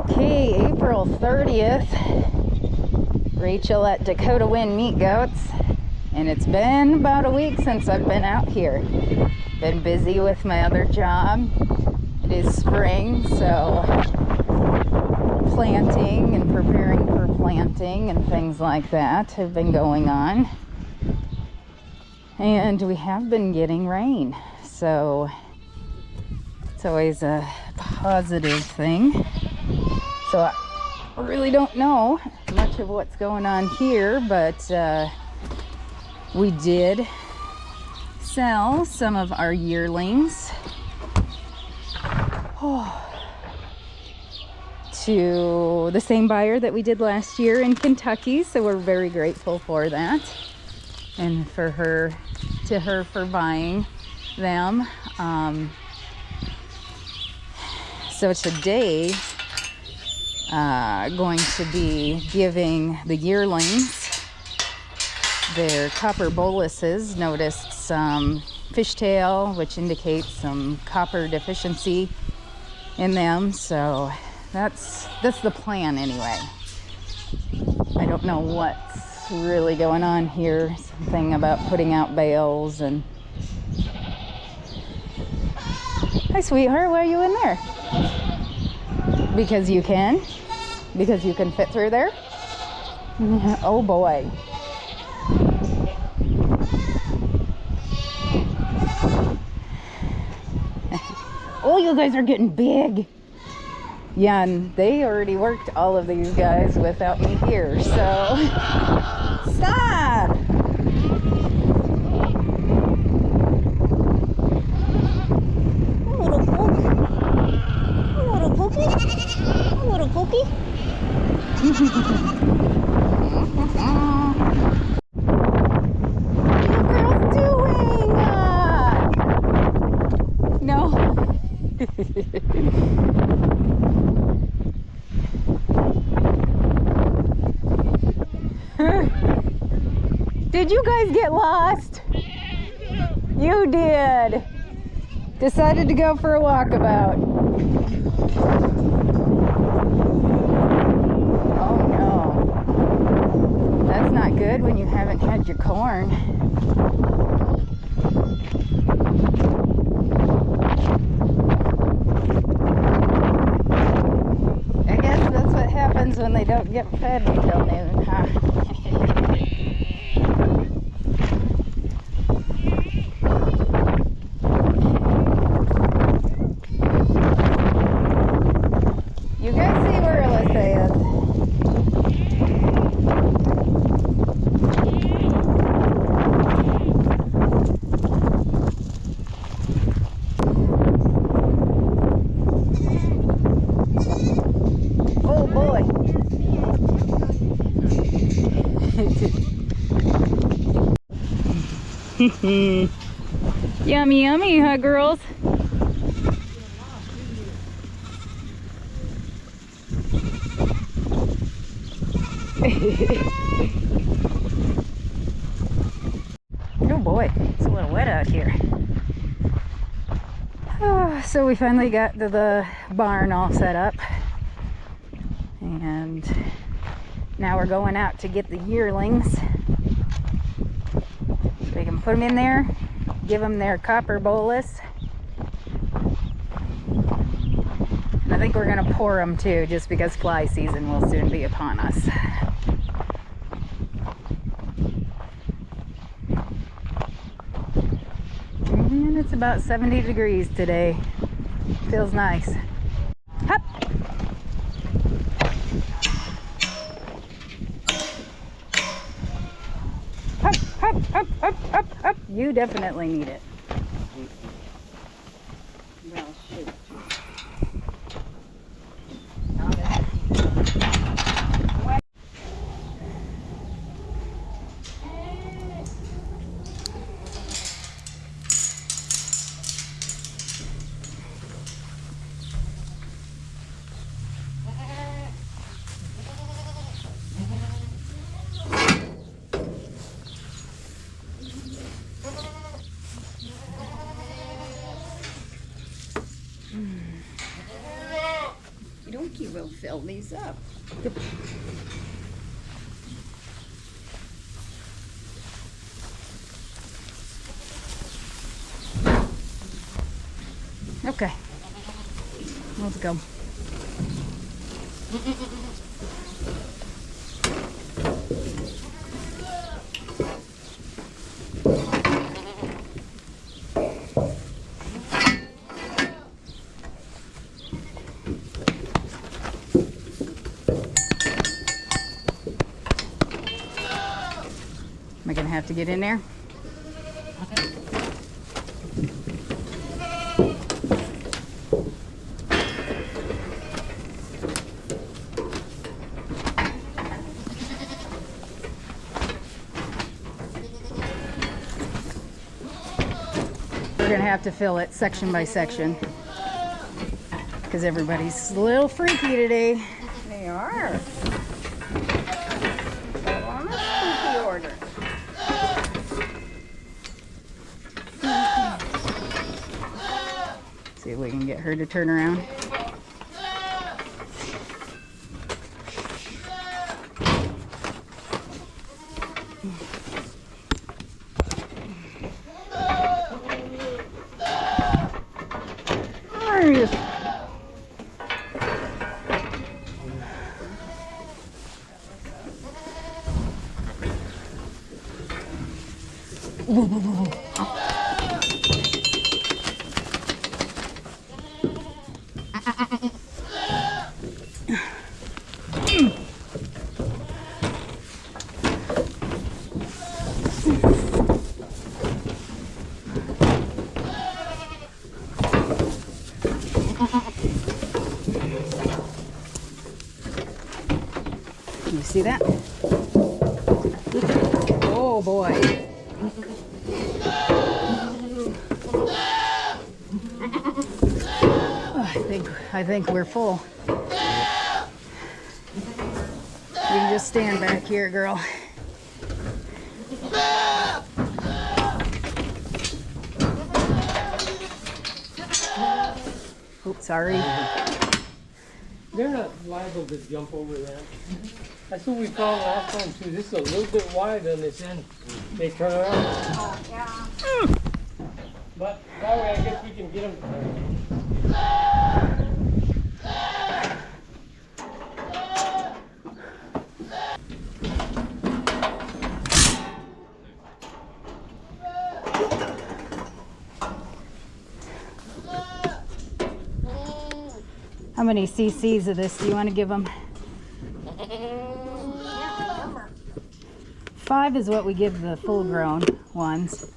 Okay, April 30th, Rachel at Dakota Wind Meat Goats, and it's been about a week since I've been out here. Been busy with my other job. It is spring, so planting and preparing for planting and things like that have been going on. And we have been getting rain, so it's always a positive thing. So I really don't know much of what's going on here, but we did sell some of our yearlings to the same buyer that we did last year in Kentucky, so we're very grateful for that, and for her for buying them. So today going to be giving the yearlings their copper boluses. Noticed some fishtail, which indicates some copper deficiency in them, so that's the plan anyway. I don't know what's really going on here. Something about putting out bales and... Hi sweetheart, why are you in there? Because you can? Because you can fit through there? Oh boy. Oh, you guys are getting big. Yeah, and they already worked all of these guys without me here, so... Stop! Little pookie. Little pookie. What are you girls doing? No. Did you guys get lost? You did. Decided to go for a walkabout. Oh no. That's not good when you haven't had your corn. I guess that's what happens when they don't get fed until noon, huh? You guys see where Alyssa is? Oh boy. Yummy, yummy, huh, girls? Oh boy, it's a little wet out here. So we finally got the barn all set up, and now we're going out to get the yearlings so we can put them in there, give them their copper bolus, and I think we're gonna pour them too, just because fly season will soon be upon us. And it's about 70 degrees today. Feels nice. Hop! Hop, hop, hop, hop, hop, hop. You definitely need it. Well, shoot. dokie, we'll fill these up. Okay, let's go. Am I gonna have to get in there? We're gonna have to fill it section by section because everybody's a little freaky today. They are. They're on a spooky order. See if we can get her to turn around. You see that? Oh boy. I think we're full. You can just stand back here, girl. Oops, sorry. They're not liable to jump over that. That's what we found last time too. This is a little bit wide on this end. They turn around. Oh, yeah. But that way I guess we can get them. How many cc's of this do you want to give them? 5 is what we give the full-grown ones.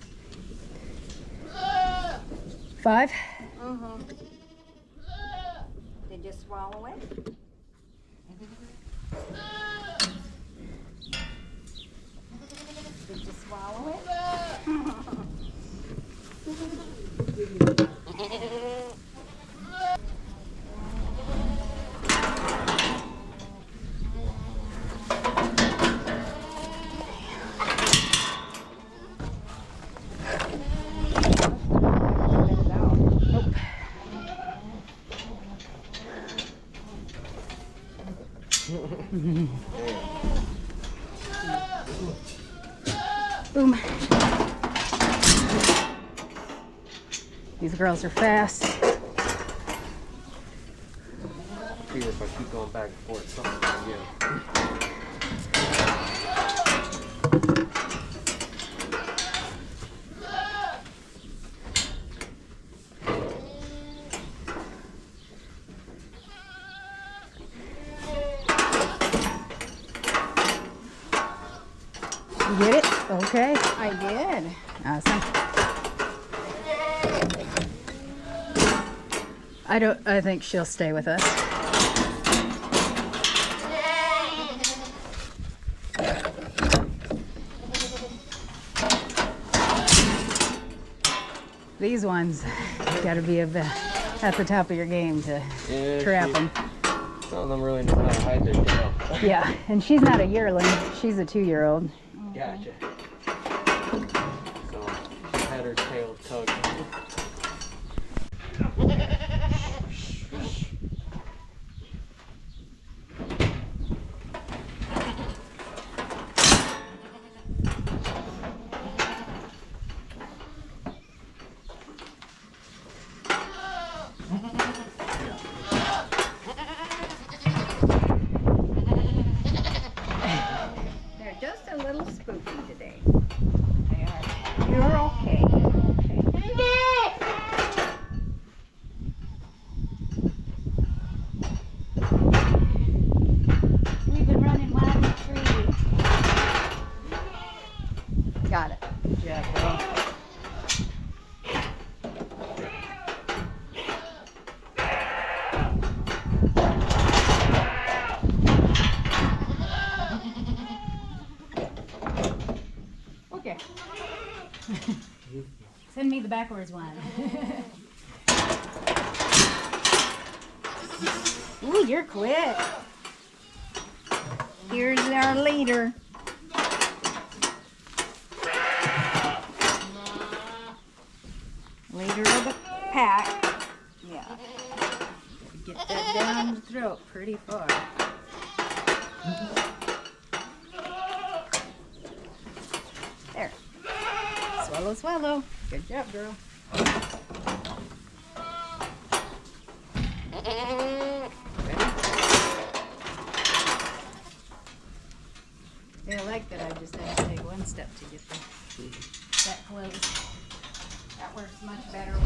5? Mm-hmm. Did you swallow it? Did you swallow it? Boom. These girls are fast. See if I keep going back and forth, something again. You get it? Okay. I did. Awesome. I think she'll stay with us. These ones got to be at the top of your game to trap them. Some of them really know how to hide their tail. Yeah, and she's not a yearling. She's a 2-year-old. Gotcha. So she had her tail tugged. me the backwards one. Ooh, you're quick. Here's our leader. Leader of the pack. Yeah. Get that down the throat pretty far. There. Swallow, swallow. Good job, girl. Ready? I like that I just had to take one step to get that close. That works much better.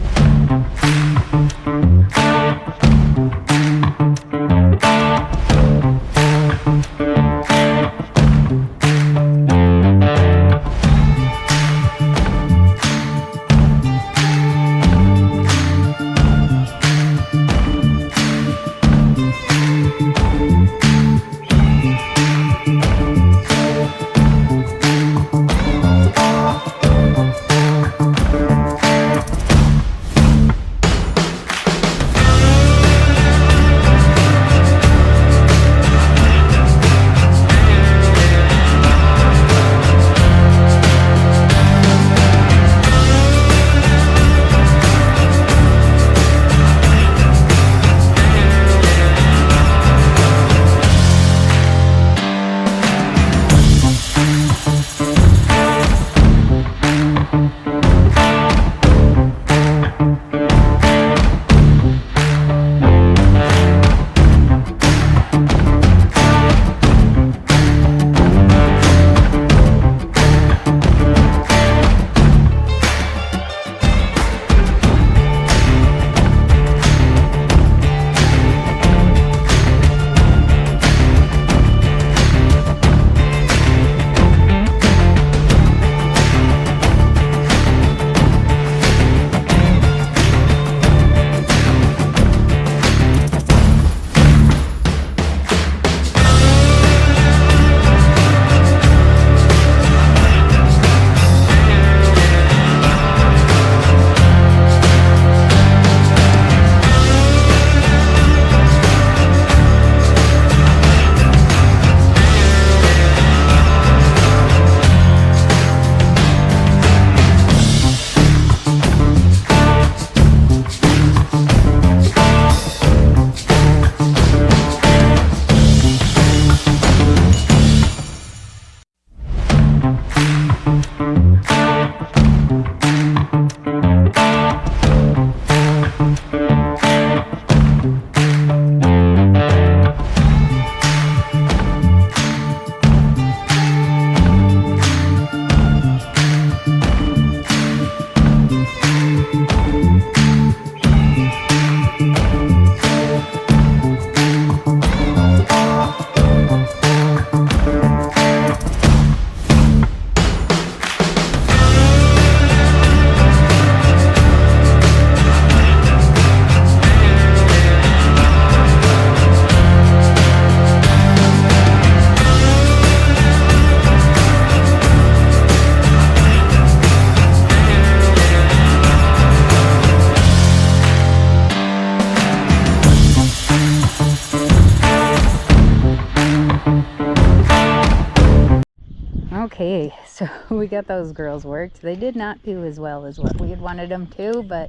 Okay, so we got those girls worked. They did not do as well as what we had wanted them to, but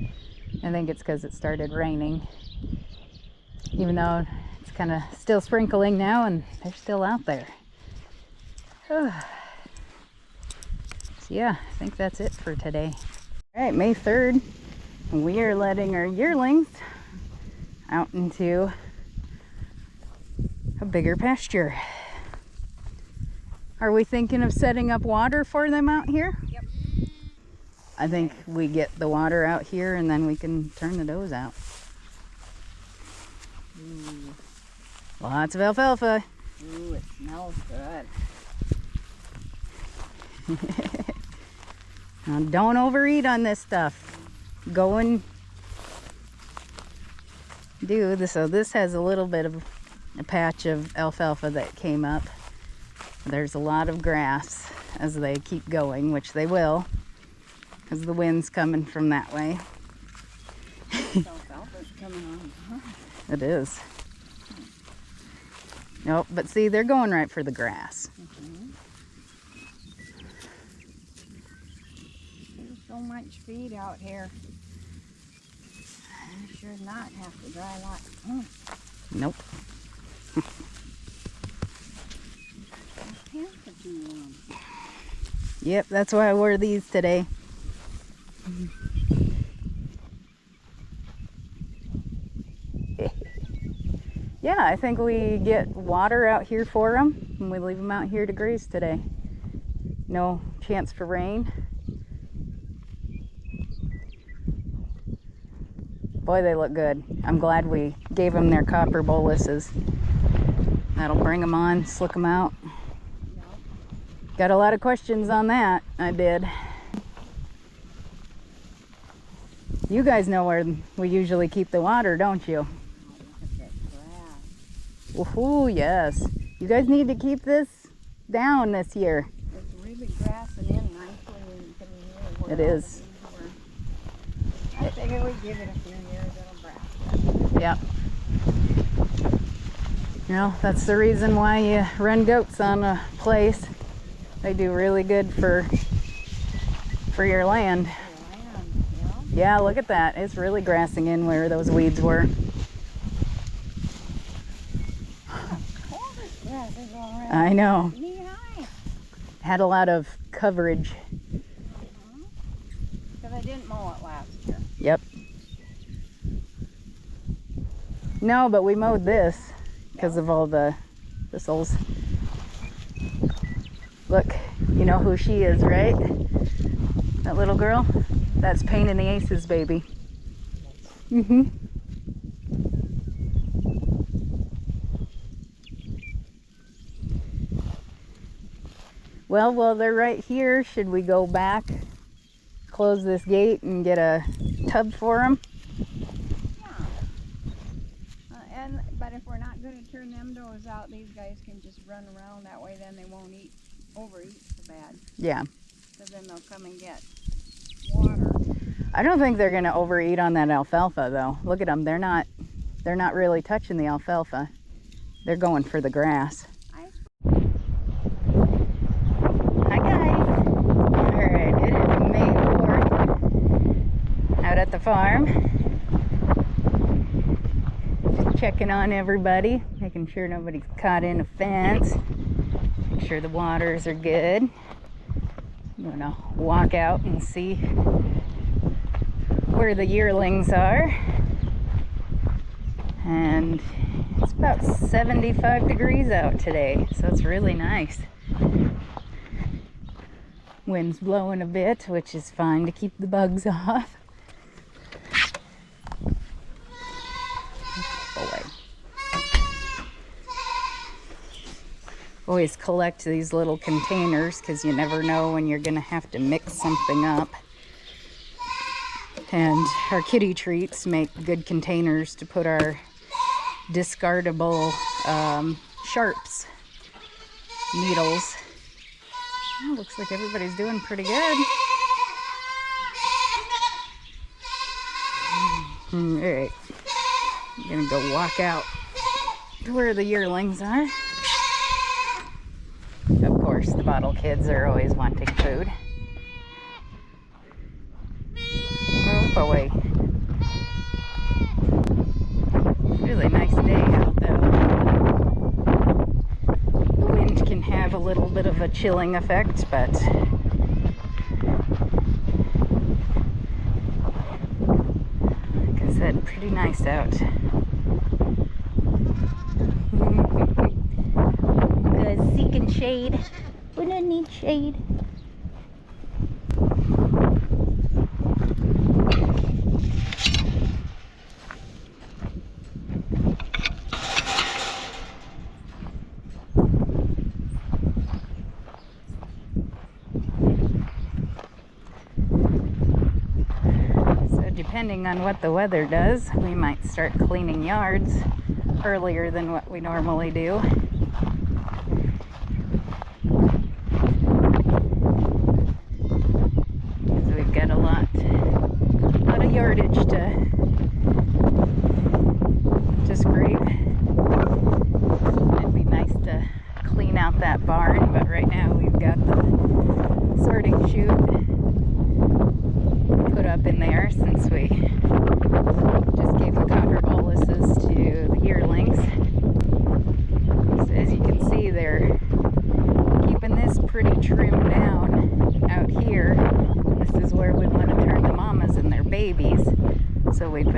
I think it's because it started raining. Even though it's kind of still sprinkling now and they're still out there. So yeah, I think that's it for today. All right, May 3rd, we are letting our yearlings out into a bigger pasture. Are we thinking of setting up water for them out here? Yep. I think we get the water out here and then we can turn the does out. Ooh. Lots of alfalfa. Ooh, it smells good. Now don't overeat on this stuff. Go and do this. So this has a little bit of a patch of alfalfa that came up. There's a lot of grass as they keep going, which they will. because the wind's coming from that way. Alfalfa's coming on. It is. Nope, but see, they're going right for the grass. There's so much feed out here. You should not have to dry lot. Nope. Pants are too warm. Yep, that's why I wore these today. Yeah, I think we get water out here for them and we leave them out here to graze today. No chance for rain. Boy, they look good. I'm glad we gave them their copper boluses. That'll bring them on, slick them out. Got a lot of questions on that. I did. You guys know where we usually keep the water, don't you? Oh, look at that grass. Woohoo, yes. You guys need to keep this down this year. It's really grassing in nicely through here. Where It all the is. weeds were. I figure we give it a few years, it'll grass. Yep. You know, that's the reason why you run goats on a place. They do really good for your land. Yeah, look at that. It's really grassing in where those weeds were. All this grass is already I know. knee high. Had a lot of coverage. Because I didn't mow it last year. Yep. No, but we mowed this because of all the thistles. Look, you know who she is, right? That little girl? That's Pain in the Aces, baby. Well, while they're right here, should we go back, close this gate, and get a tub for them? Yeah. But if we're not going to turn them doors out, these guys can just run around that way. Then they won't overeat so bad. Yeah. Because then they'll come and get water. I don't think they're gonna overeat on that alfalfa though. Look at them. They're not really touching the alfalfa. They're going for the grass. Hi guys. All right, it is May 4th. Out at the farm. Just checking on everybody, making sure nobody's caught in a fence. Make sure the waters are good. I'm gonna walk out and see where the yearlings are. And it's about 75 degrees out today, so it's really nice. Wind's blowing a bit, which is fine to keep the bugs off. Boy. Always collect these little containers because you never know when you're gonna have to mix something up. And our kitty treats make good containers to put our discardable sharps, needles. Oh, looks like everybody's doing pretty good. Alright, I'm gonna go walk out to where the yearlings are. Of course, the bottle kids are always wanting food. Oh boy. Really nice day out though. The wind can have a little bit of a chilling effect, but like I said, pretty nice out. Good, seeking shade. We don't need shade. Depending on what the weather does, we might start cleaning yards earlier than what we normally do. Because we've got a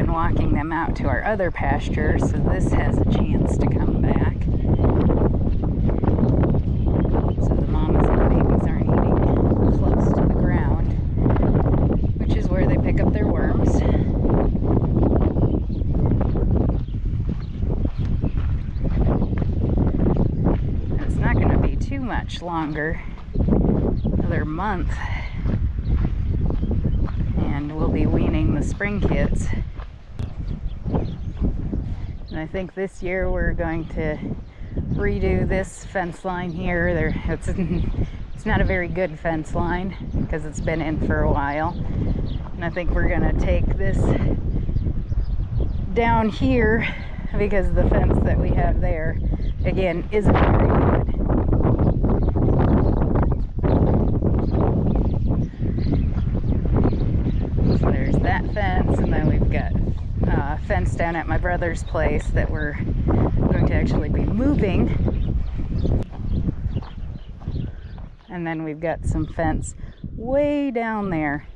been walking them out to our other pasture, so this has a chance to come back. So the mamas and the babies aren't eating close to the ground, which is where they pick up their worms. It's not going to be too much longer, another month, and we'll be weaning the spring kids. And I think this year we're going to redo this fence line here. It's not a very good fence line because it's been in for a while. And I think we're going to take this down here because the fence that we have there, again, isn't very good. So there's that fence, and then we've got a fence down at my brother's place that we're going to actually be moving. And then we've got some fence way down there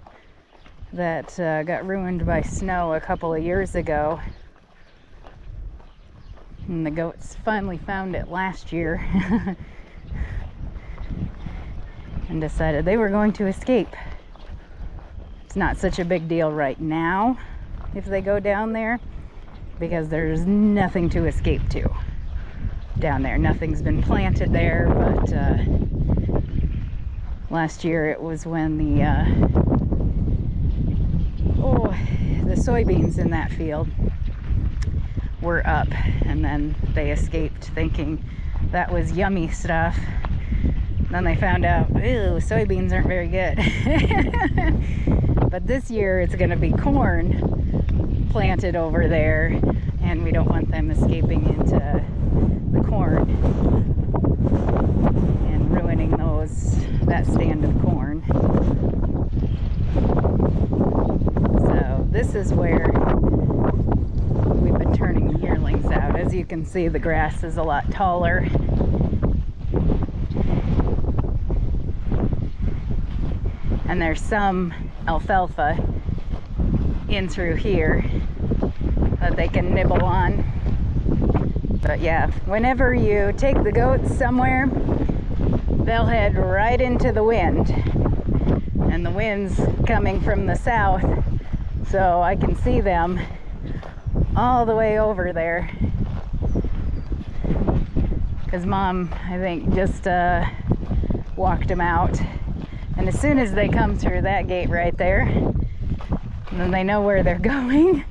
that got ruined by snow a couple of years ago. And the goats finally found it last year and decided they were going to escape. It's not such a big deal right now if they go down there because there's nothing to escape to down there. Nothing's been planted there, but last year it was when the soybeans in that field were up, and then they escaped thinking that was yummy stuff. Then they found out, ew, soybeans aren't very good. But this year it's going to be corn planted over there, and we don't want them escaping into the corn and ruining that stand of corn. So this is where we've been turning the yearlings out. As you can see, the grass is a lot taller. And there's some alfalfa in through here that they can nibble on. But yeah, whenever you take the goats somewhere, they'll head right into the wind. And the wind's coming from the south, so I can see them all the way over there. Because Mom, I think, just walked them out. And as soon as they come through that gate right there, then they know where they're going.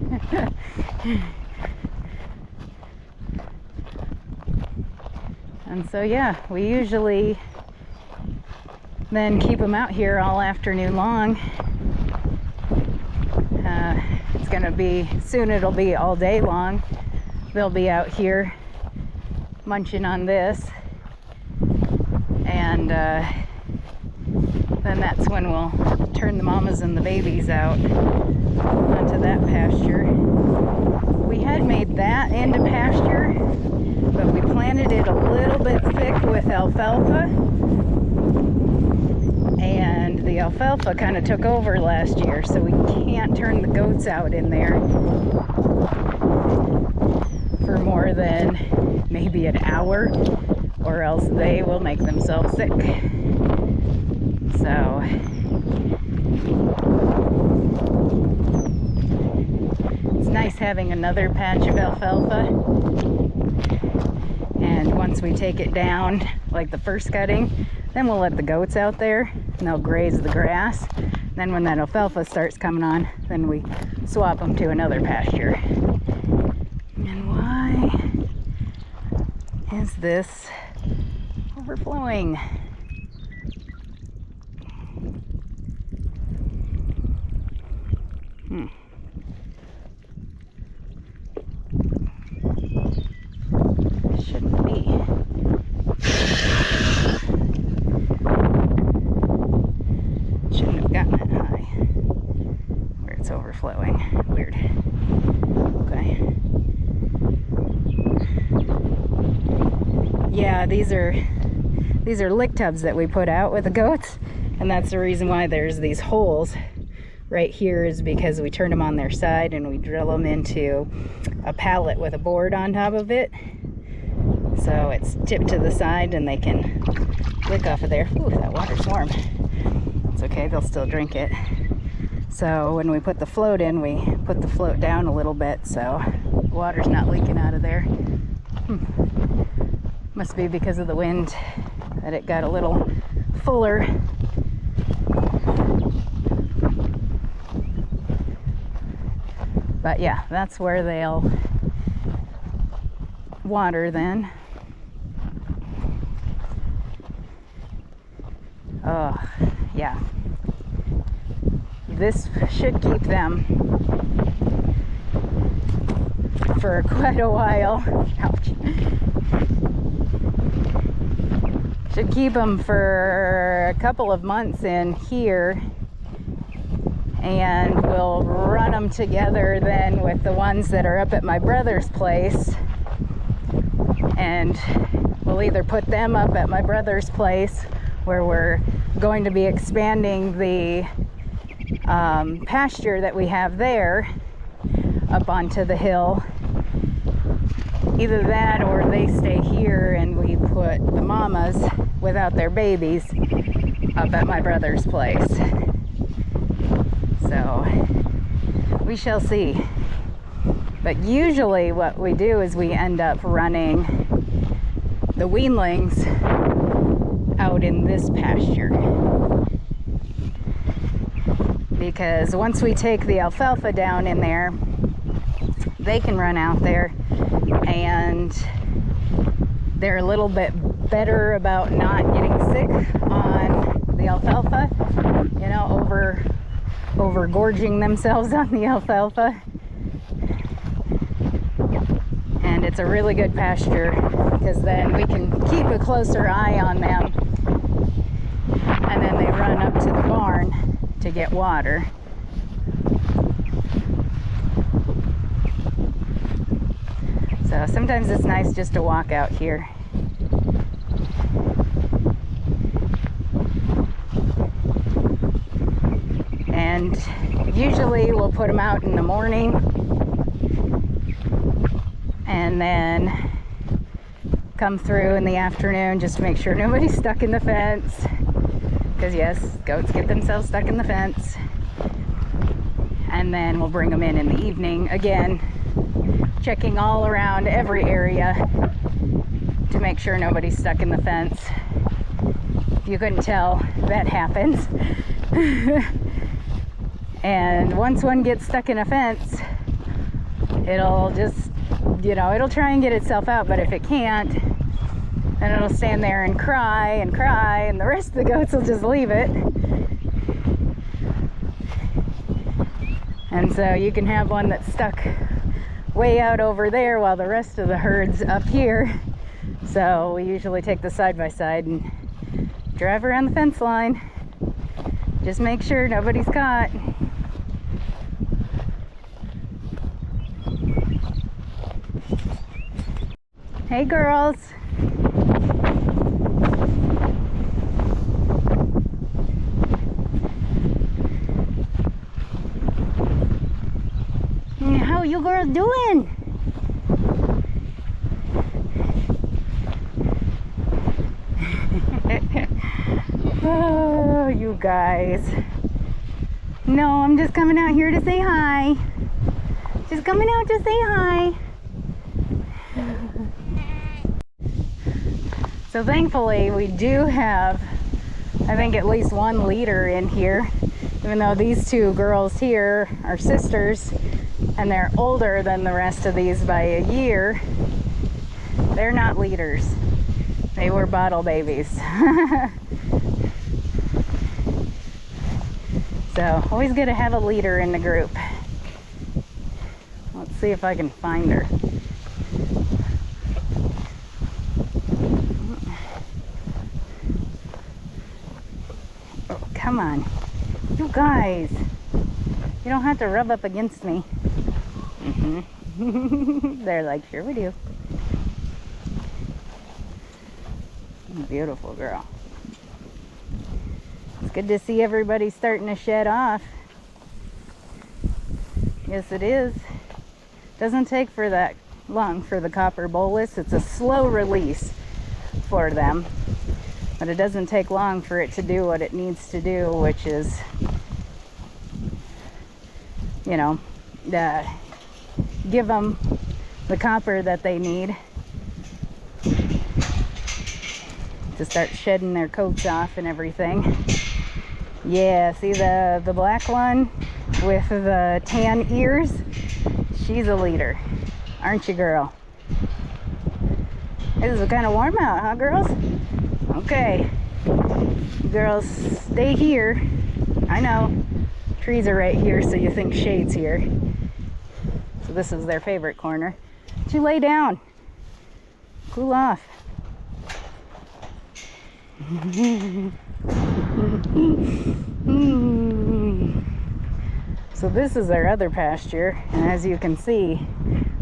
And so yeah, we usually then keep them out here all afternoon long. It's gonna be, soon it'll be all day long. They'll be out here munching on this. And then that's when we'll turn the mamas and the babies out onto that pasture. We had made that into pasture, but we planted it a little bit thick with alfalfa, and the alfalfa kind of took over last year, so we can't turn the goats out in there for more than maybe an hour, or else they will make themselves sick. So it's nice having another patch of alfalfa, and once we take it down, like the first cutting, then we'll let the goats out there and they'll graze the grass. Then when that alfalfa starts coming on, then we swap them to another pasture. And why is this overflowing? Shouldn't be. Shouldn't have gotten that high where it's overflowing. Weird. Okay. Yeah, these are lick tubs that we put out with the goats, and that's the reason why there's these holes right here is because we turn them on their side and we drill them into a pallet with a board on top of it. So it's tipped to the side and they can lick off of there. Ooh, that water's warm. It's okay, they'll still drink it. So when we put the float in, we put the float down a little bit so the water's not leaking out of there. Must be because of the wind that it got a little fuller. But yeah, that's where they'll water then. Oh, yeah. This should keep them for quite a while. Ouch. Should keep them for a couple of months in here, and we'll run them together then with the ones that are up at my brother's place, and we'll either put them up at my brother's place where we're going to be expanding the pasture that we have there up onto the hill. Either that or they stay here and we put the mamas without their babies up at my brother's place. So we shall see. But usually what we do is we end up running the weanlings out in this pasture. Because once we take the alfalfa down in there, they can run out there, and they're a little bit better about not getting sick on the alfalfa, you know, over gorging themselves on the alfalfa. And it's a really good pasture because then we can keep a closer eye on them, and then they run up to the barn to get water. So sometimes it's nice just to walk out here. And usually we'll put them out in the morning and then come through in the afternoon just to make sure nobody's stuck in the fence. Because yes, goats get themselves stuck in the fence. And then we'll bring them in the evening again, checking all around every area to make sure nobody's stuck in the fence. If you couldn't tell, that happens. And once one gets stuck in a fence, it'll just, you know, it'll try and get itself out, but if it can't, then it'll stand there and cry, and the rest of the goats will just leave it. And so you can have one that's stuck way out over there while the rest of the herd's up here. So we usually take the side by side and drive around the fence line. Just make sure nobody's caught. Hey girls. How you girls doing? Oh, you guys. No, I'm just coming out here to say hi. Just coming out to say hi. So thankfully we do have, I think, at least one leader in here, even though these two girls here are sisters and they're older than the rest of these by a year. They're not leaders. They were bottle babies. So always good to have a leader in the group. Let's see if I can find her. Oh, come on. You guys. You don't have to rub up against me. They're like, sure we do. Beautiful girl. It's good to see everybody starting to shed off. Yes, it is. Doesn't take for that long for the copper bolus. It's a slow release for them, but it doesn't take long for it to do what it needs to do, which is, you know, give them the copper that they need to start shedding their coats off and everything. Yeah, see the black one with the tan ears? She's a leader, aren't you, girl? It is kind of warm out, huh, girls? Okay, girls, stay here. I know, trees are right here, so you think shade's here. So this is their favorite corner. But you lay down, cool off. So this is our other pasture, and as you can see,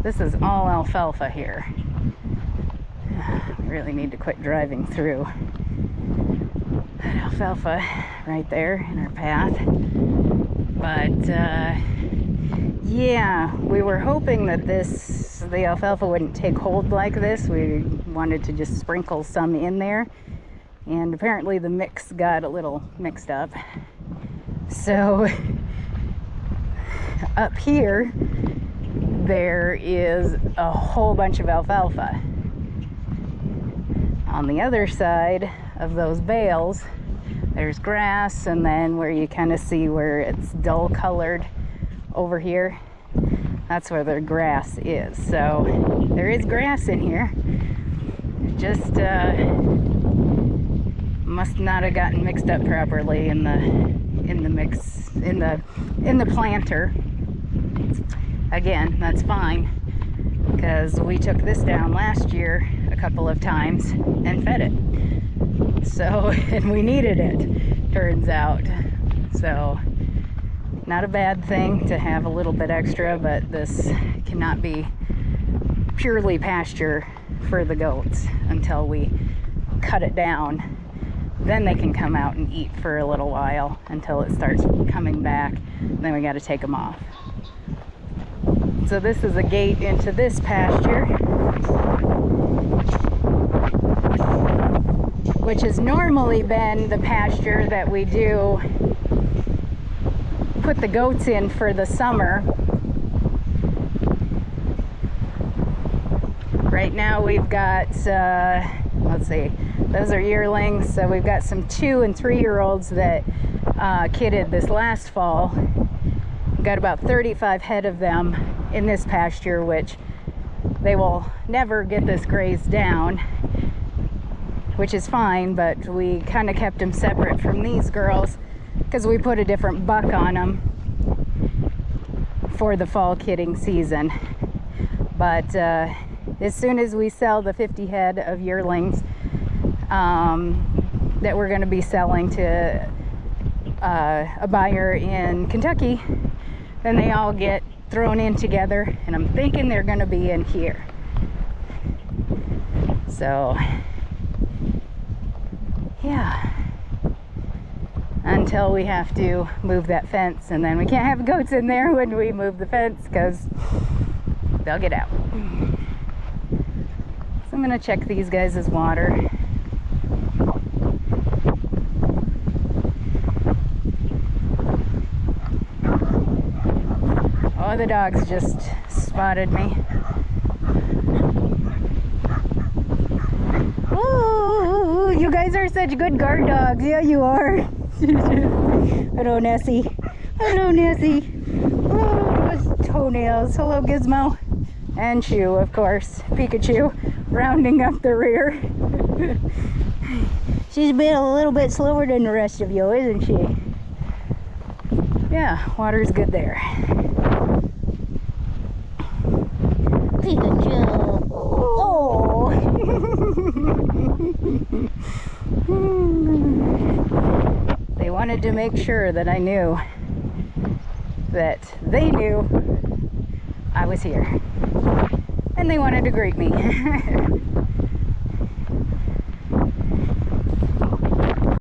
this is all alfalfa here. We really need to quit driving through that alfalfa right there in our path. But yeah, we were hoping that the alfalfa wouldn't take hold like this. We wanted to just sprinkle some in there, and apparently the mix got a little mixed up. So up here there is a whole bunch of alfalfa. On the other side of those bales there's grass, and then where you kind of see where it's dull colored over here, that's where the grass is. So there is grass in here. It just must not have gotten mixed up properly in the planter. Again, that's fine, because we took this down last year a couple of times and fed it. So, and we needed it, turns out. So, not a bad thing to have a little bit extra, but this cannot be purely pasture for the goats until we cut it down. Then they can come out and eat for a little while until it starts coming back. Then we got to take them off. So this is a gate into this pasture, which has normally been the pasture that we do put the goats in for the summer. Right now we've got, let's see, those are yearlings. So we've got some 2- and 3-year-olds that kidded this last fall. Got about 35 head of them in this pasture, which they will never get this grazed down, which is fine, but we kind of kept them separate from these girls because we put a different buck on them for the fall kidding season. But as soon as we sell the 50 head of yearlings that we're going to be selling to a buyer in Kentucky, then they all get thrown in together, and I'm thinking they're going to be in here. So yeah, until we have to move that fence, and then we can't have goats in there when we move the fence because they'll get out. So I'm going to check these guys' water. Oh, the dogs just spotted me. Ooh, you guys are such good guard dogs. Yeah, you are. Hello, Nessie. Hello, Nessie. Oh, those toenails. Hello, Gizmo. And Chew, of course. Pikachu, rounding up the rear. She's been a little bit slower than the rest of you, isn't she? Yeah, water's good there. Pikachu. Oh. They wanted to make sure that I knew that they knew I was here. And they wanted to greet me.